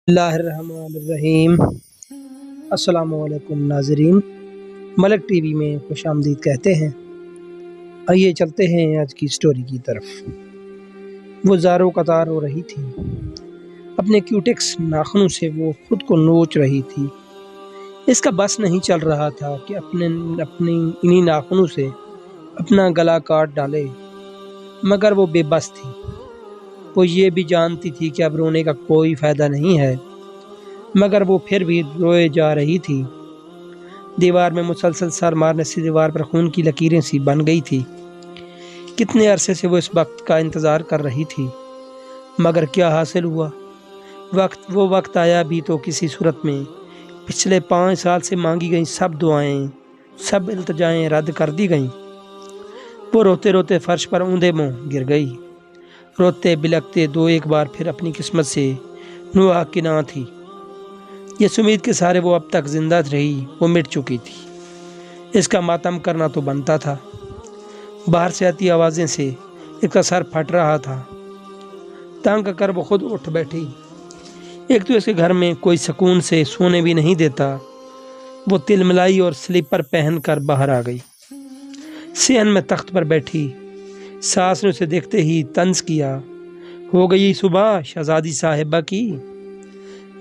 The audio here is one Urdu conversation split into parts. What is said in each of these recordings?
اللہ الرحمن الرحیم۔ السلام علیکم ناظرین، ملک ٹی وی میں خوش آمدید کہتے ہیں۔ آئیے چلتے ہیں آج کی سٹوری کی طرف۔ وہ زاروں قطار ہو رہی تھی، اپنے کیوٹکس ناخنوں سے وہ خود کو نوچ رہی تھی۔ اس کا بس نہیں چل رہا تھا کہ اپنی انہی ناخنوں سے اپنا گلا کاٹ ڈالے، مگر وہ بے بس تھی۔ وہ یہ بھی جانتی تھی کہ اب رونے کا کوئی فائدہ نہیں ہے، مگر وہ پھر بھی روئے جا رہی تھی۔ دیوار میں مسلسل سر مارنے سے دیوار پر خون کی لکیریں سی بن گئی تھی۔ کتنے عرصے سے وہ اس وقت کا انتظار کر رہی تھی، مگر کیا حاصل ہوا؟ وہ وقت آیا بھی تو کسی صورت میں پچھلے 5 سال سے مانگی گئیں سب دعائیں، سب التجائیں رد کر دی گئیں۔ وہ روتے روتے فرش پر اوندے منہ گر گئی، روتے بلکتے دو ایک بار پھر اپنی قسمت سے نوا کناں تھی۔ جس امید کے سارے وہ اب تک زندہ رہی وہ مٹ چکی تھی۔ اس کا ماتم کرنا تو بنتا تھا۔ باہر سے آتی آوازیں سے اس کا سر پھٹ رہا تھا۔ تنگ کر وہ خود اٹھ بیٹھی۔ ایک تو اس کے گھر میں کوئی سکون سے سونے بھی نہیں دیتا۔ وہ تل ملائی اور سلیپر پہن کر باہر آ گئی۔ صحن میں تخت پر بیٹھی ساس نے اسے دیکھتے ہی طنز کیا، ہو گئی صبح شہزادی صاحبہ کی۔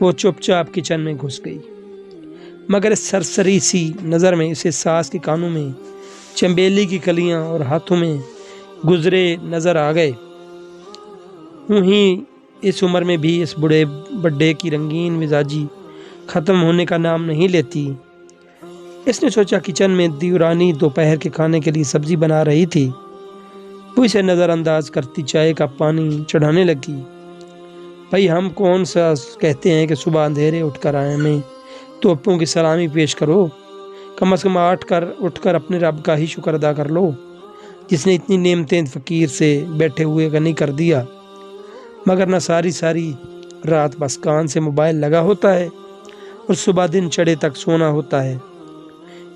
وہ چپ چاپ کچن میں گھس گئی، مگر اس سرسری سی نظر میں اسے ساس کے کانوں میں چنبیلی کی کلیاں اور ہاتھوں میں گزرے نظر آ گئے۔ ہی اس عمر میں بھی اس بڑے کی رنگین مزاجی ختم ہونے کا نام نہیں لیتی۔ اس نے سوچا کچن میں دیورانی دوپہر کے کھانے کے لیے سبزی بنا رہی تھی۔ وہ اسے نظر انداز کرتی چائے کا پانی چڑھانے لگی۔ بھائی ہم کون سا کہتے ہیں کہ صبح اندھیرے اٹھ کر آئے میں توپوں کی سلامی پیش کرو، کم از کم اٹھ کر اپنے رب کا ہی شکر ادا کر لو جس نے اتنی نعمتیں فقیر سے بیٹھے ہوئے غنی کر دیا۔ مگر نہ ساری رات بس کان سے موبائل لگا ہوتا ہے اور صبح دن چڑھے تک سونا ہوتا ہے۔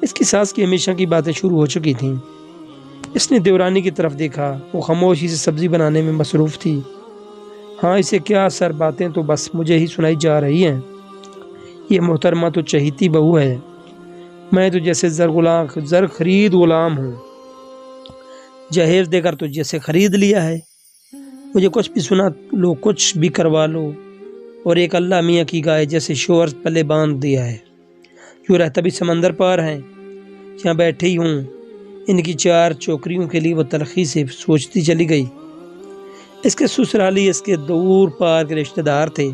اس کی ساس کی ہمیشہ کی باتیں شروع ہو چکی تھیں۔ اس نے دیورانی کی طرف دیکھا، وہ خاموشی سے سبزی بنانے میں مصروف تھی۔ ہاں اسے کیا اثر، باتیں تو بس مجھے ہی سنائی جا رہی ہیں۔ یہ محترمہ تو چہیتی بہو ہے، میں تو جیسے زر خرید غلام ہوں، جہیز دے کر تو جیسے خرید لیا ہے۔ مجھے کچھ بھی سنا لو، کچھ بھی کروا لو، اور ایک اللہ میاں کی گائے جیسے شوہر پلے باندھ دیا ہے۔ جو رہتا بھی سمندر پار ہیں، جہاں بیٹھے ہی ہوں ان کی 4 چوکریوں کے لیے وہ تلخی سے سوچتی چلی گئی۔ اس کے سسرالی اس کے دور پار کے رشتہ دار تھے،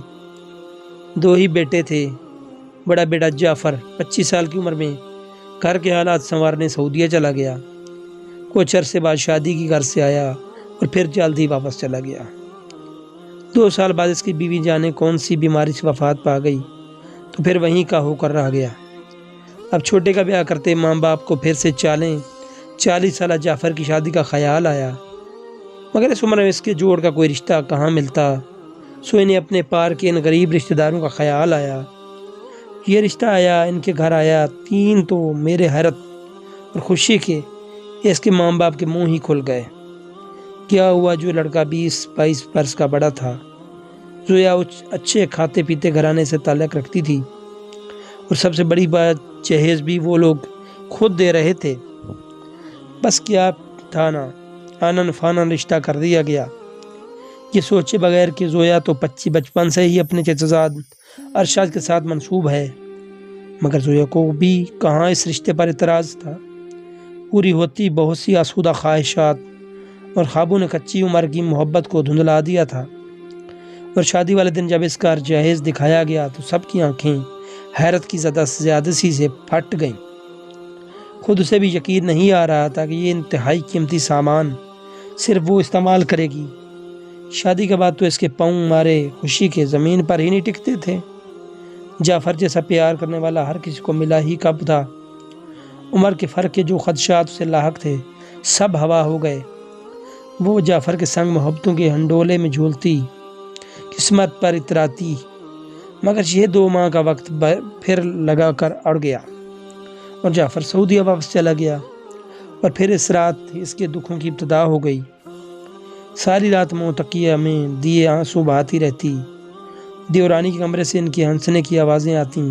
2 ہی بیٹے تھے۔ بڑا بیٹا جعفر 25 سال کی عمر میں گھر کے حالات سنوارنے سعودیہ چلا گیا۔ کچھ عرصے بعد شادی کی گھر سے آیا اور پھر جلد ہی واپس چلا گیا۔ 2 سال بعد اس کی بیوی جانے کون سی بیماری سے وفات پا گئی تو پھر وہیں کا ہو کر رہ گیا۔ اب چھوٹے کا بیاہ کرتے ماں باپ کو پھر سے 40 سالہ جعفر کی شادی کا خیال آیا، مگر اس عمر میں اس کے جوڑ کا کوئی رشتہ کہاں ملتا، سو انہیں اپنے پار کے ان غریب رشتہ داروں کا خیال آیا۔ یہ رشتہ آیا، ان کے گھر آیا، 3 تو میرے حیرت اور خوشی کے اس کے ماں باپ کے منہ ہی کھل گئے۔ کیا ہوا؟ جو لڑکا 20-22 برس کا بڑا تھا، زویا اچھے کھاتے پیتے گھرانے سے تعلق رکھتی تھی، اور سب سے بڑی بات جہیز بھی وہ لوگ خود دے رہے تھے۔ بس کیا تھا نا، آنن فانن رشتہ کر دیا گیا، یہ سوچے بغیر کہ زویا تو بچپن سے ہی اپنے چچزاد ارشاد کے ساتھ منسوب ہے۔ مگر زویا کو بھی کہاں اس رشتے پر اعتراض تھا۔ پوری ہوتی بہت سی آسودہ خواہشات اور خوابوں نے کچی عمر کی محبت کو دھندلا دیا تھا، اور شادی والے دن جب اس کا جہیز دکھایا گیا تو سب کی آنکھیں حیرت کی زیادتی سے پھٹ گئیں۔ خود اسے بھی یقین نہیں آ رہا تھا کہ یہ انتہائی قیمتی سامان صرف وہ استعمال کرے گی۔ شادی کے بعد تو اس کے پاؤں مارے خوشی کے زمین پر ہی نہیں ٹکتے تھے۔ جعفر جیسا پیار کرنے والا ہر کسی کو ملا ہی کب تھا۔ عمر کے فرق کے جو خدشات اسے لاحق تھے سب ہوا ہو گئے۔ وہ جعفر کے سنگ محبتوں کے ہنڈولے میں جھولتی، قسمت پر اتراتی، مگر یہ 2 ماہ کا وقت پھر لگا کر اڑ گیا اور جعفر سعودیہ واپس چلا گیا، اور پھر اس رات اس کے دکھوں کی ابتدا ہو گئی۔ ساری رات منہ تکیہ میں دیے آنسو بہاتی رہتی، دیورانی کے کمرے سے ان کی ہنسنے کی آوازیں آتی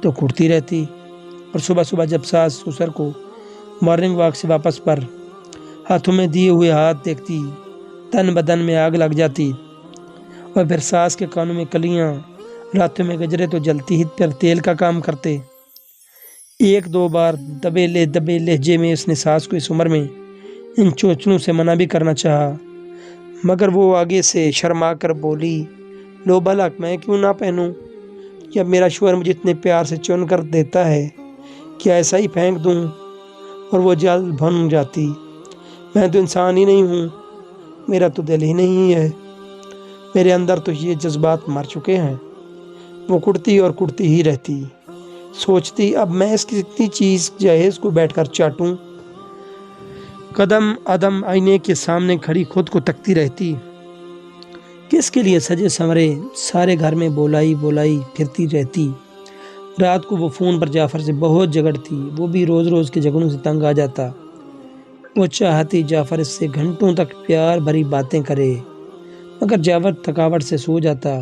تو کھڑتی رہتی، اور صبح صبح جب ساس سسر کو مارننگ واک سے واپس پر ہاتھوں میں دیے ہوئے ہاتھ دیکھتی، تن بدن میں آگ لگ جاتی، اور پھر ساس کے کانوں میں کلیاں، راتوں میں گجرے تو جلتی ہی پھر تیل کا کام کرتے۔ ایک دو بار دبے لہجے میں اس نے ساس کو اس عمر میں ان چوچلوں سے منع بھی کرنا چاہا، مگر وہ آگے سے شرما کر بولی، لو بھلا میں کیوں نہ پہنوں؟ یا میرا شوہر مجھے اتنے پیار سے چن کر دیتا ہے، کیا ایسا ہی پھینک دوں؟ اور وہ جلد بھن جاتی، میں تو انسان ہی نہیں ہوں، میرا تو دل ہی نہیں ہے، میرے اندر تو یہ جذبات مر چکے ہیں۔ وہ کڑتی اور کڑتی ہی رہتی، سوچتی اب میں اس کی اتنی چیز جہیز کو بیٹھ کر چاٹوں۔ قدم عدم آئینے کے سامنے کھڑی خود کو تکتی رہتی، کس کے لیے سجے سنورے سارے گھر میں بولائی پھرتی رہتی۔ رات کو وہ فون پر جعفر سے بہت جھگڑتی، وہ بھی روز روز کے جھگڑوں سے تنگ آ جاتا۔ وہ چاہتی جعفر اس سے گھنٹوں تک پیار بھری باتیں کرے، مگر جعفر تھکاوٹ سے سو جاتا۔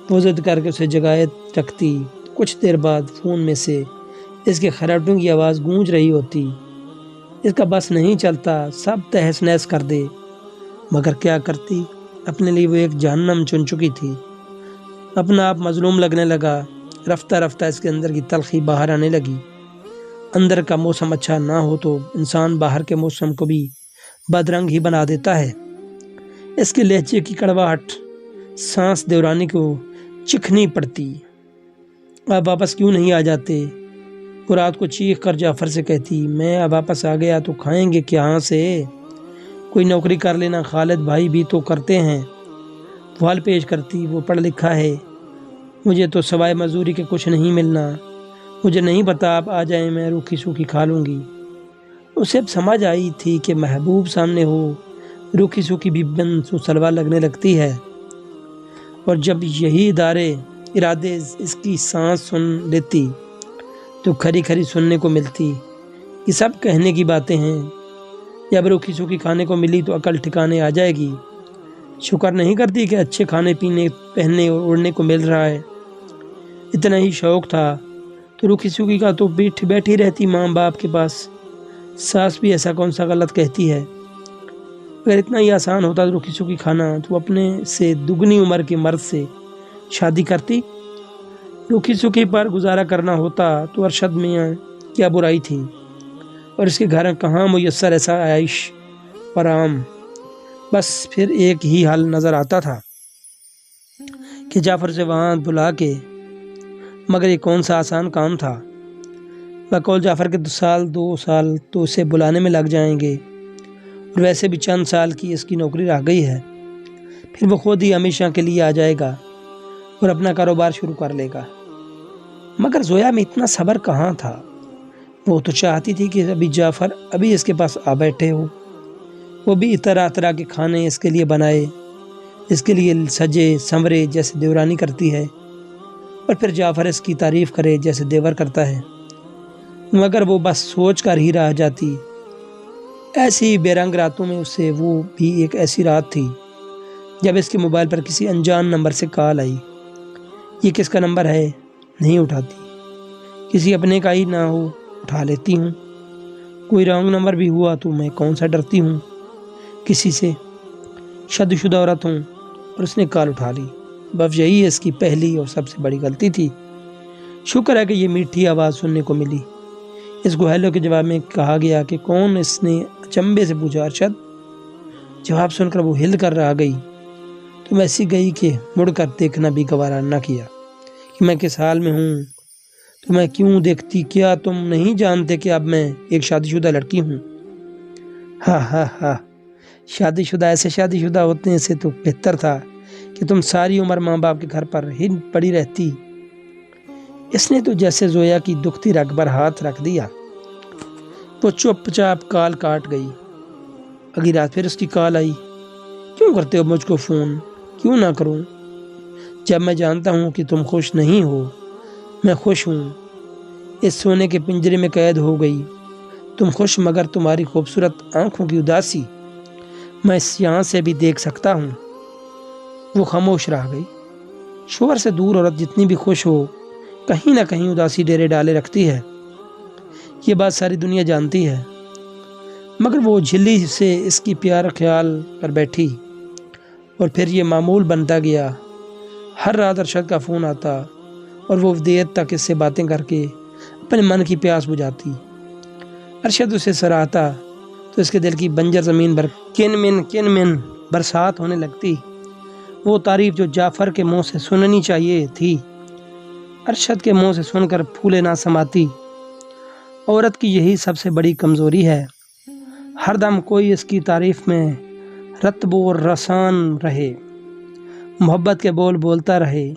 وہ ضد کر کے اسے جگائے رکھتی، کچھ دیر بعد فون میں سے اس کے خراٹوں کی آواز گونج رہی ہوتی۔ اس کا بس نہیں چلتا، سب تہس نہس کر دے، مگر کیا کرتی، اپنے لیے وہ ایک جہنم چن چکی تھی۔ اپنا آپ مظلوم لگنے لگا، رفتہ رفتہ اس کے اندر کی تلخی باہر آنے لگی۔ اندر کا موسم اچھا نہ ہو تو انسان باہر کے موسم کو بھی بدرنگ ہی بنا دیتا ہے۔ اس کے لہجے کی کڑواہٹ سانس دیورانی کو چکھنی پڑتی، آپ واپس کیوں نہیں آ جاتے؟ وہ رات کو چیخ کر جعفر سے کہتی، میں اب واپس آ گیا تو کھائیں گے کہاں سے؟ کوئی نوکری کر لینا، خالد بھائی بھی تو کرتے ہیں۔ فوال پیش کرتی، وہ پڑھ لکھا ہے، مجھے تو سوائے مزدوری کے کچھ نہیں ملنا، مجھے نہیں پتا، آپ آ جائیں میں روکھی سوکھی کھا لوں گی۔ اسے اب سمجھ آئی تھی کہ محبوب سامنے ہو روکھی سوکھی بھی بن سلوا لگنے لگتی ہے، اور جب یہی ارادے اس کی سانس سن لیتی تو کھری کھری سننے کو ملتی، یہ سب کہنے کی باتیں ہیں، جب روکھی سوکھی کھانے کو ملی تو عقل ٹھکانے آ جائے گی۔ شکر نہیں کرتی کہ اچھے کھانے پینے پہننے اور اڑنے کو مل رہا ہے؟ اتنا ہی شوق تھا تو روکھی سوکھی کا تو بیٹھی رہتی ماں باپ کے پاس، ساس بھی ایسا کون سا غلط کہتی ہے؟ اگر اتنا ہی آسان ہوتا تو روکھی سوکھی کھانا تو اپنے سے دگنی عمر کے مرد سے شادی کرتی، روکھی سوکھی پر گزارا کرنا ہوتا تو ارشد میاں کیا برائی تھی، اور اس کے گھر کہاں میسر ایسا عیش آرام؟ بس پھر ایک ہی حل نظر آتا تھا کہ جعفر سے وہاں بلا کے، مگر یہ کون سا آسان کام تھا؟ بقول جعفر کے 2 سال تو اسے بلانے میں لگ جائیں گے، اور ویسے بھی چند سال کی اس کی نوکری رہ گئی ہے، پھر وہ خود ہی ہمیشہ کے لیے آ جائے گا اور اپنا کاروبار شروع کر لے گا۔ مگر زویا میں اتنا صبر کہاں تھا؟ وہ تو چاہتی تھی کہ جعفر ابھی اس کے پاس آ بیٹھے ہو، وہ بھی طرح طرح کے کھانے اس کے لیے بنائے، اس کے لیے سجے سنورے جیسے دیورانی کرتی ہے، اور پھر جعفر اس کی تعریف کرے جیسے دیور کرتا ہے، مگر وہ بس سوچ کر ہی رہ جاتی۔ ایسی بے رنگ راتوں میں اسے وہ بھی ایک ایسی رات تھی جب اس کے موبائل پر کسی انجان نمبر سے کال آئی۔ یہ کس کا نمبر ہے؟ نہیں اٹھاتی، کسی اپنے کا ہی نہ ہو اٹھا لیتی ہوں، کوئی رانگ نمبر بھی ہوا تو میں کون سا ڈرتی ہوں کسی سے، شادی شدہ عورت ہوں، اور اس نے کال اٹھا لی۔ بس یہی اس کی پہلی اور سب سے بڑی غلطی تھی۔ شکر ہے کہ یہ میٹھی آواز سننے کو ملی۔ اس کو ہیلو کے جواب میں کہا گیا کہ کون؟ اس نے اچنبے سے پوچھا، ارشد۔ جواب سن کر وہ ہل کر رہ گئی، تم ایسی گئی کہ مڑ کر دیکھنا بھی گوارا نہ کیا کہ میں کس حال میں ہوں، تو میں کیوں دیکھتی؟ کیا تم نہیں جانتے کہ اب میں ایک شادی شدہ لڑکی ہوں؟ ہاں ہاں ہاں، شادی شدہ ایسے شادی شدہ ہوتے سے تو بہتر تھا کہ تم ساری عمر ماں باپ کے گھر پر ہی پڑی رہتی۔ اس نے تو جیسے زویا کی دکھتی رگ پر ہاتھ رکھ دیا۔ وہ چپ چاپ کال کاٹ گئی۔ اگلی رات پھر اس کی کال آئی، کیوں کرتے ہو مجھ کو فون؟ کیوں نہ کروں جب میں جانتا ہوں کہ تم خوش نہیں ہو؟ میں خوش ہوں، اس سونے کے پنجرے میں قید ہو گئی، تم خوش، مگر تمہاری خوبصورت آنکھوں کی اداسی میں اس یہاں سے بھی دیکھ سکتا ہوں۔ وہ خاموش رہ گئی۔ شوہر سے دور عورت جتنی بھی خوش ہو کہیں نہ کہیں اداسی ڈیرے ڈالے رکھتی ہے، یہ بات ساری دنیا جانتی ہے۔ مگر وہ جھلی سے اس کی پیارا خیال پر بیٹھی، اور پھر یہ معمول بنتا گیا۔ ہر رات ارشد کا فون آتا اور وہ دیر تک اس سے باتیں کر کے اپنے من کی پیاس بجھاتی۔ ارشد اسے سراہتا تو اس کے دل کی بنجر زمین پر کن من برسات ہونے لگتی۔ وہ تعریف جو جعفر کے منہ سے سننی چاہیے تھی ارشد کے منہ سے سن کر پھولے نہ سماتی۔ عورت کی یہی سب سے بڑی کمزوری ہے، ہر دم کوئی اس کی تعریف میں رتب و رسان رہے، محبت کے بول بولتا رہے۔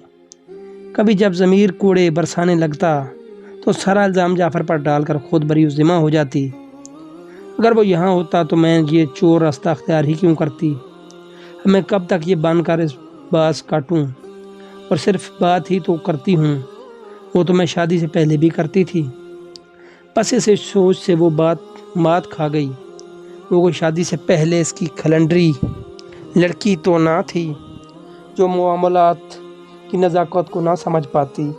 کبھی جب ضمیر کوڑے برسانے لگتا تو سارا الزام جعفر پر ڈال کر خود بری ذمہ ہو جاتی۔ اگر وہ یہاں ہوتا تو میں یہ چور راستہ اختیار ہی کیوں کرتی؟ میں کب تک یہ بن کر اس باس کاٹوں؟ اور صرف بات ہی تو کرتی ہوں، وہ تو میں شادی سے پہلے بھی کرتی تھی۔ بس اسے سوچ سے وہ بات مات کھا گئی۔ وہ کوئی شادی سے پہلے اس کی کھلنڈری لڑکی تو نہ تھی جو معاملات کی نزاکت کو نہ سمجھ پاتی۔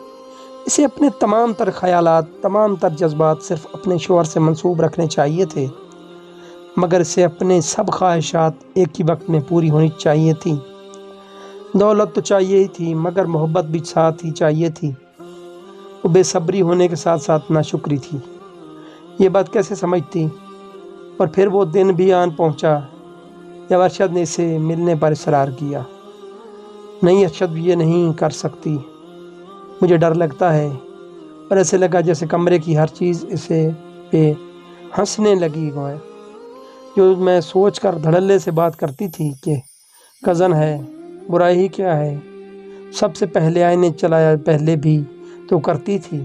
اسے اپنے تمام تر خیالات، تمام تر جذبات صرف اپنے شوہر سے منسوب رکھنے چاہیے تھے، مگر اسے اپنے سب خواہشات ایک ہی وقت میں پوری ہونی چاہیے تھی۔ دولت تو چاہیے ہی تھی، مگر محبت بھی ساتھ ہی چاہیے تھی۔ وہ بے صبری ہونے کے ساتھ ساتھ ناشکری تھی۔ یہ بات کیسے سمجھتی؟ اور پھر وہ دن بھی آن پہنچا جب ارشد نے اسے ملنے پر اصرار کیا۔ نہیں ارشد یہ نہیں کر سکتی، مجھے ڈر لگتا ہے۔ اور ایسے لگا جیسے کمرے کی ہر چیز اسے پہ ہنسنے لگی ہے۔ جو میں سوچ کر دھڑلے سے بات کرتی تھی کہ کزن ہے، برائی ہی کیا ہے، سب سے پہلے آئینے چلایا پہلے بھی تو کرتی تھی،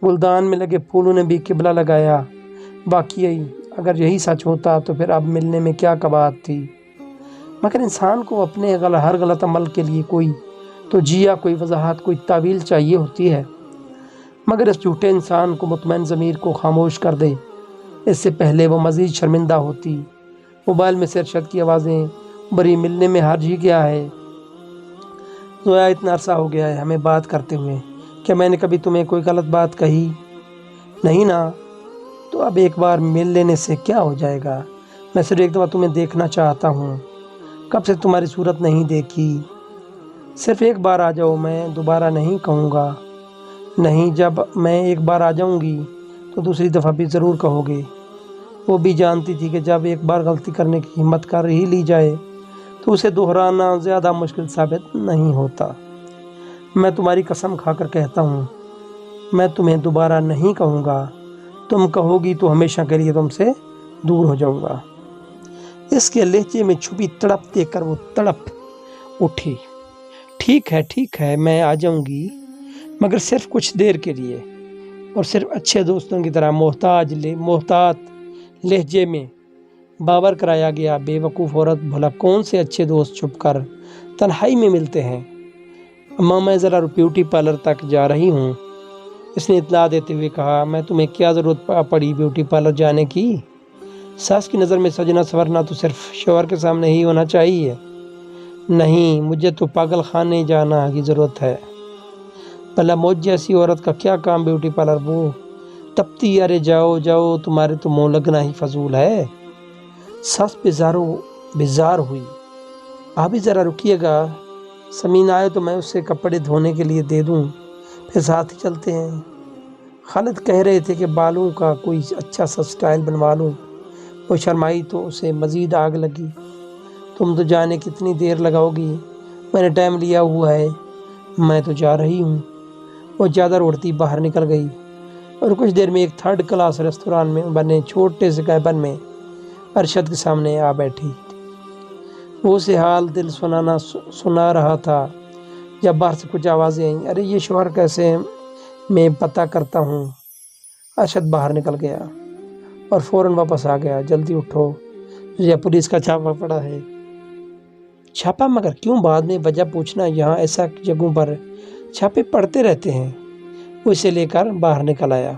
گلدان میں لگے پھولوں نے بھی قبلہ لگایا۔ واقعی اگر یہی سچ ہوتا تو پھر اب ملنے میں کیا کباہت تھی؟ مگر انسان کو اپنے ہر غلط عمل کے لیے کوئی توجیہ، کوئی وضاحت، کوئی تعویل چاہیے ہوتی ہے۔ مگر اس جھوٹے انسان کو مطمئن ضمیر کو خاموش کر دے، اس سے پہلے وہ مزید شرمندہ ہوتی۔ موبائل میں سے ارشد کی آوازیں، بری ملنے میں حرج ہی کیا ہے؟ زویا اتنا عرصہ ہو گیا ہے ہمیں بات کرتے ہوئے، کیا میں نے کبھی تمہیں کوئی غلط بات کہی؟ نہیں نا؟ تو اب ایک بار مل لینے سے کیا ہو جائے گا؟ میں صرف ایک دفعہ تمہیں دیکھنا چاہتا ہوں، کب سے تمہاری صورت نہیں دیکھی۔ صرف ایک بار آ جاؤ، میں دوبارہ نہیں کہوں گا۔ نہیں، جب میں ایک بار آ جاؤں گی تو دوسری دفعہ بھی ضرور کہو گے۔ وہ بھی جانتی تھی کہ جب ایک بار غلطی کرنے کی ہمت کر ہی لی جائے تو اسے دہرانا زیادہ مشکل ثابت نہیں ہوتا۔ میں تمہاری قسم کھا کر کہتا ہوں، میں تمہیں دوبارہ نہیں کہوں گا۔ تم کہو گی تو ہمیشہ کے لیے تم سے دور ہو جاؤں گا۔ اس کے لہجے میں چھپی تڑپ دیکھ کر وہ تڑپ اٹھی۔ ٹھیک ہے میں آ جاؤں گی، مگر صرف کچھ دیر کے لیے، اور صرف اچھے دوستوں کی طرح محتاط لہجے میں۔ باور کرایا گیا بے وقوف عورت، بھلا کون سے اچھے دوست چھپ کر تنہائی میں ملتے ہیں؟ اماں میں ذرا بیوٹی پارلر تک جا رہی ہوں، اس نے اطلاع دیتے ہوئے کہا۔ میں تمہیں کیا ضرورت پڑی بیوٹی پارلر جانے کی؟ ساس کی نظر میں سجنا سورنا تو صرف شوہر کے سامنے ہی ہونا چاہیے۔ نہیں، مجھے تو پاگل خانے جانا کی ضرورت ہے۔ بھلا مجھ جیسی عورت کا کیا کام بیوٹی پارلر؟ وہ تپتی، ارے جاؤ جاؤ، تمہارے تو منہ لگنا ہی فضول ہے۔ ساس بیزار ہوئی۔ آپ بھی ذرا رکیے گا، سمین آئے تو میں اسے کپڑے دھونے کے لیے دے دوں، پھر ساتھ ہی چلتے ہیں۔ خالد کہہ رہے تھے کہ بالوں کا کوئی اچھا سا سٹائل بنوا لوں۔ وہ شرمائی تو اسے مزید آگ لگی۔ تم تو جانے کتنی دیر لگاؤ گی؟ میں نے ٹائم لیا ہوا ہے، میں تو جا رہی ہوں۔ وہ چادر اوڑھتی باہر نکل گئی اور کچھ دیر میں ایک 3rd کلاس ریستوران میں بنے چھوٹے سے کیبن میں ارشد کے سامنے آ بیٹھی۔ وہ اسے حال دل سنا رہا تھا جب باہر سے کچھ آوازیں آئیں۔ ارے یہ شوہر کیسے میں پتہ کرتا ہوں۔ ارشد باہر نکل گیا اور فوراً واپس آ گیا۔ جلدی اٹھو، یہ پولیس کا چھاپا پڑا ہے۔ چھاپا؟ مگر کیوں؟ بعد میں وجہ پوچھنا، یہاں ایسا جگہوں پر چھاپے پڑتے رہتے ہیں۔ وہ اسے لے کر باہر نکل آیا،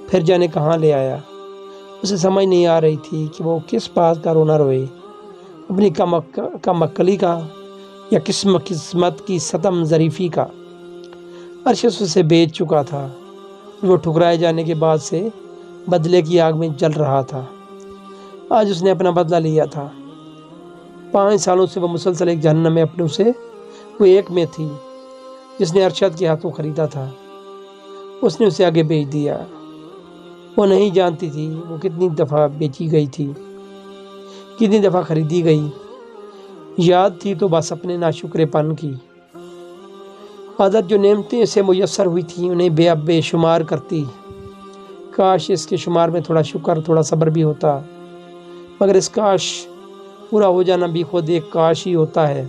پھر جانے کہاں لے آیا۔ اسے سمجھ نہیں آ رہی تھی کہ وہ کس بات کا رونا روئے، اپنی کم عقلی کا یا قسمت کی ستم ظریفی کا۔ ارشد اسے بیچ چکا تھا، وہ ٹھکرائے جانے کے بعد سے بدلے کی آگ میں جل رہا تھا۔ آج اس نے اپنا بدلہ لیا تھا۔ 5 سالوں سے وہ مسلسل ایک جہنم میں اپنے سے وہ ایک میں تھی جس نے ارشد کے ہاتھوں خریدا تھا۔ اس نے اسے آگے بیچ دیا۔ وہ نہیں جانتی تھی وہ کتنی دفعہ بیچی گئی تھی، کتنی دفعہ خریدی گئی۔ یاد تھی تو بس اپنے ناشکرے پن کی عادت، جو نعمتیں اسے میسر ہوئی تھیں انہیں بے شمار کرتی۔ کاش اس کے شمار میں تھوڑا شکر، تھوڑا صبر بھی ہوتا، مگر اس کاش پورا ہو جانا بھی خود ایک کاش ہی ہوتا ہے۔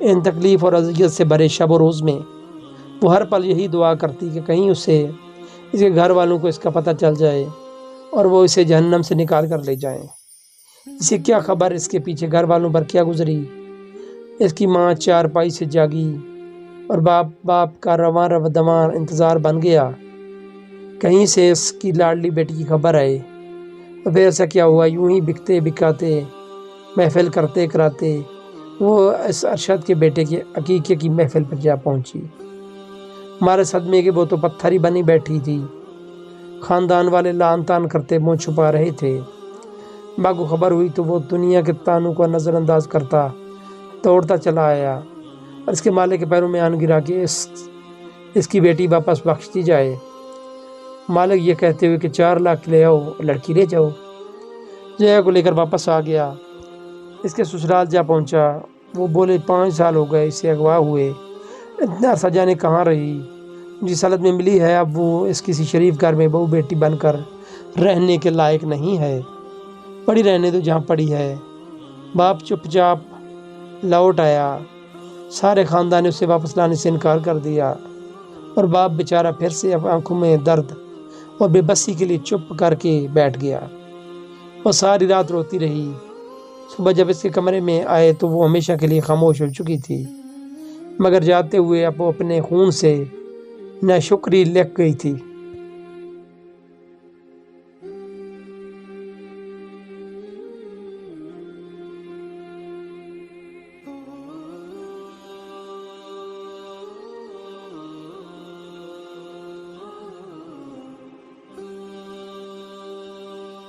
ان تکلیف اور اذیت سے بھرے شب و روز میں وہ ہر پل یہی دعا کرتی کہ کہیں اس کے گھر والوں کو اس کا پتہ چل جائے اور وہ اسے جہنم سے نکال کر لے جائیں۔ اسے کیا خبر اس کے پیچھے گھر والوں پر کیا گزری۔ اس کی ماں چارپائی سے جاگی اور باپ کا رواں دواں انتظار بن گیا، کہیں سے اس کی لاڈلی بیٹی کی خبر آئے۔ اور پھر ایسا کیا ہوا، یوں ہی بکتے بکاتے محفل کرتے کراتے وہ اس ارشد کے بیٹے کے عقیقے کی محفل پر جا پہنچی۔ ہمارے صدمے کے وہ تو پتھر ہی بنی بیٹھی تھی۔ خاندان والے لان تان کرتے منہ چھپا رہے تھے۔ ماں کو خبر ہوئی تو وہ دنیا کے تانوں کو نظر انداز کرتا دوڑتا چلا آیا اور اس کے مالک کے پیروں میں آن گرا کہ اس کی بیٹی واپس بخش دی جائے۔ مالک یہ کہتے ہوئے کہ 4 لاکھ لے آؤ، لڑکی لے جاؤ۔ زیا کو لے کر واپس آ گیا، اس کے سسرال جا پہنچا۔ وہ بولے 5 سال ہو گئے اسے اغوا ہوئے، اتنا عرصہ جانے کہاں رہی، جس حالت میں ملی ہے اب وہ اس کسی شریف گھر میں بہو بیٹی بن کر رہنے کے لائق نہیں ہے۔ پڑی رہنے دو جہاں پڑی ہے۔ باپ چپ چاپ لوٹ آیا، سارے خاندان نے اسے واپس لانے سے انکار کر دیا اور باپ بیچارہ پھر سے اب آنکھوں میں درد اور بے بسی کے لیے چپ کر کے بیٹھ گیا۔ وہ ساری رات روتی رہی۔ صبح جب اس کے کمرے میں آئے تو وہ ہمیشہ کے لیے خاموش ہو چکی تھی، مگر جاتے ہوئے اب وہ اپنے خون سے ناشکری لکھ گئی تھی۔